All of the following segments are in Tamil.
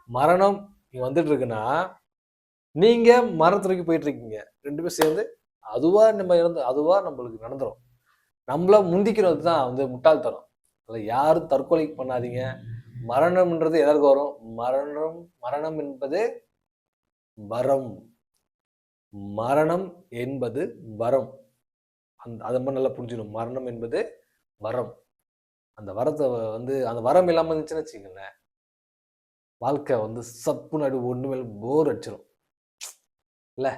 மரணம் இங்க வந்துட்டு இருக்குன்னா நீங்க மரணத்துறைக்கு போயிட்டு இருக்கீங்க. 2 பேரும் சேர்ந்து அதுவா நம்மளுக்கு நடந்துரும். நம்மள முந்திக்கிறது தான் வந்து முட்டாள்தனம். அதில் யாரும் தற்கொலை பண்ணாதீங்க. மரணம்ன்றது எதற்கு வரும்? மரணம் என்பது வரம். மரணம் என்பது வரம். அதை மட்டும் நல்லா புரிஞ்சிடும். மரணம் என்பது வரம். அந்த வரத்தை வந்து அந்த வரம் இல்லாமல் இருந்துச்சுன்னு வச்சுக்கோங்களேன், வாழ்க்கை வந்து சப்புன்னு ஒண்ணுமே போர் அடிச்சிடும் இல்ல.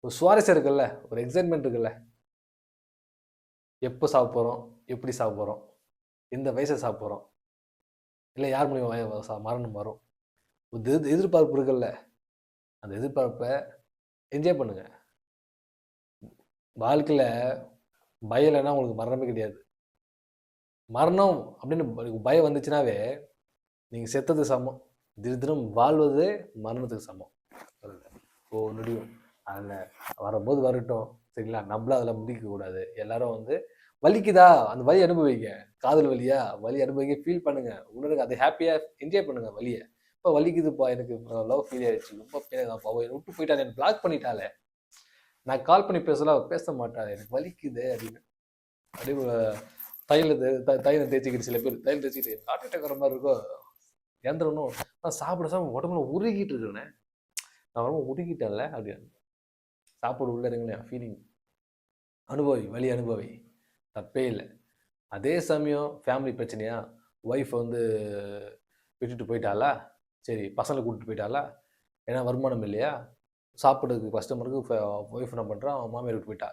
ஒரு சுவாரஸ்யம் இருக்குல்ல, ஒரு எக்ஸைட்மெண்ட் இருக்குல்ல. எப்போ சாப்பிட போறோம், எப்படி சாப்பிட போறோம், எந்த வயசை சாப்பிட போறோம், இல்லை யார் மூலியமா மரணம் வரும், எதிர்பார்ப்பு இருக்குல்ல. அந்த எதிர்பார்ப்பை என்ஜாய் பண்ணுங்க. வாழ்க்கையில பயம் இல்லைன்னா உங்களுக்கு மரணமே கிடையாது. மரணம் அப்படின்னு பயம் வந்துச்சுனாவே நீங்க செத்தது சமம். தினம் வாழ்வது மரணத்துக்கு சமம். ஓ நொடியும் அதில் வரும்போது வரட்டும் சரிங்களா. நம்மளும் அதில் முதிக்க கூடாது. எல்லாரும் வந்து வலிக்குதா அந்த வலி அனுபவிங்க. காதல் வலியா வலி அனுபவிங்க, ஃபீல் பண்ணுங்க, உணருங்க, அதை ஹாப்பியா என்ஜாய் பண்ணுங்க வலியை. இப்போ வலிக்குதுப்பா, எனக்கு லவ் ஃபீல் ஆயிடுச்சு, ரொம்ப என்னை விட்டு போயிட்டாலே, எனக்கு பிளாக் பண்ணிட்டாலே, நான் கால் பண்ணி பேச மாட்டாள், எனக்கு வலிக்குது அப்படின்னு தைலம் தேய்ச்சிக்கிட்டு சில பேர் தைலம் தேய்ச்சிக்கிட்டு ஹார்ட் அட்டாக் வர மாதிரி இருக்கும். இறந்துடணும். நான் சாப்பிட உடம்புல உருகிட்டு இருக்கிறேன், நான் ரொம்ப உருகிட்டேன்ல அப்படின்னு. சாப்பாடு உள்ள இருங்களேன், ஃபீலிங் அனுபவி, வலி அனுபவி, தப்பே இல்லை. அதே சமயம் ஃபேமிலி பிரச்சனையா, ஒய்ஃப் வந்து விட்டுட்டு போயிட்டாளா, சரி பசங்களை கூப்பிட்டு போயிட்டாளா, ஏன்னா வருமானம் இல்லையா, சாப்பிட்றதுக்கு கஸ்டமருக்கு ஒய்ஃப் என்ன பண்ணுறான், மாமியார் விட்டு போயிட்டா,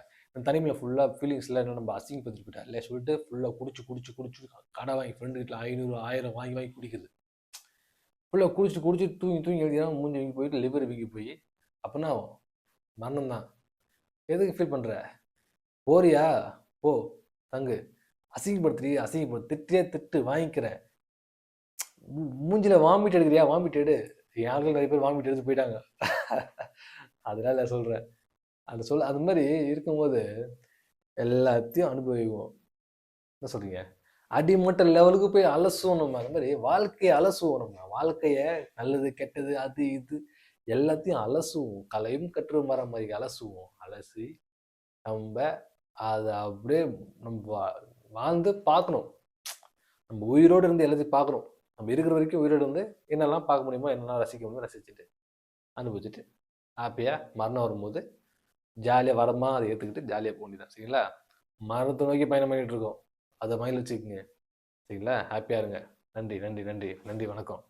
தனிமையில் ஃபுல்லாக ஃபீலிங்ஸில் என்ன நம்ம அசிங்கப்படுத்திட்டு போயிட்டா இல்லை சொல்லிட்டு ஃபுல்லாக குடிச்சு கடை வாங்கி ஃப்ரெண்டு வீட்டில் 500 1000 வாங்கி குடிக்குது. ஃபுல்லாக குடிச்சு தூங்கி எழுதினா மூஞ்சி வீங்கி போயிட்டு லிவர் வீங்கி போய் அப்படின்னா மரணம் தான். எதுக்கு ஃபீல் பண்ணுற? போறியா போ தங்கு, திட்டியே திட்டு வாங்கிக்கிறேன், மூஞ்சில வாமிட் எடுக்கிறியா வாமிட் எடு. யாரும் நிறைய பேர் வாமிட் எடுத்து போயிட்டாங்க. அதனால சொல்கிறேன், அது மாதிரி இருக்கும்போது எல்லாத்தையும் அனுபவிக்குவோம். என்ன சொல்றீங்க? அடிமட்ட லெவலுக்கு போய் அலசுவோம். நம்ம அந்த மாதிரி வாழ்க்கையை அலசுவோம். நம்ம வாழ்க்கைய நல்லது கெட்டது அது இது எல்லாத்தையும் அலசுவோம். கலையும் கற்று மர மாதிரி அலசுவோம். அலசி நம்ம அதை அப்படியே நம்ம வாழ்ந்து பார்க்கணும். நம்ம உயிரோடு இருந்து எல்லாத்தையும் பார்க்கணும். நம்ம இருக்கிற வரைக்கும் உயிரோடு வந்து என்னெல்லாம் பார்க்க முடியுமோ, என்னெல்லாம் ரசிக்க முடியுமோ ரசிச்சுட்டு அனுபவிச்சுட்டு ஹாப்பியாக மரணம் வரும்போது ஜாலியாக வரமா அதை ஏற்றுக்கிட்டு ஜாலியாக போக வேண்டியதான். சரிங்களா? மரணத்தை நோக்கி பயணம் பண்ணிட்டு இருக்கோம், அதை மைண்டில் வச்சுக்கோங்க. சரிங்களா? ஹாப்பியாக இருங்க. நன்றி நன்றி நன்றி நன்றி, வணக்கம்.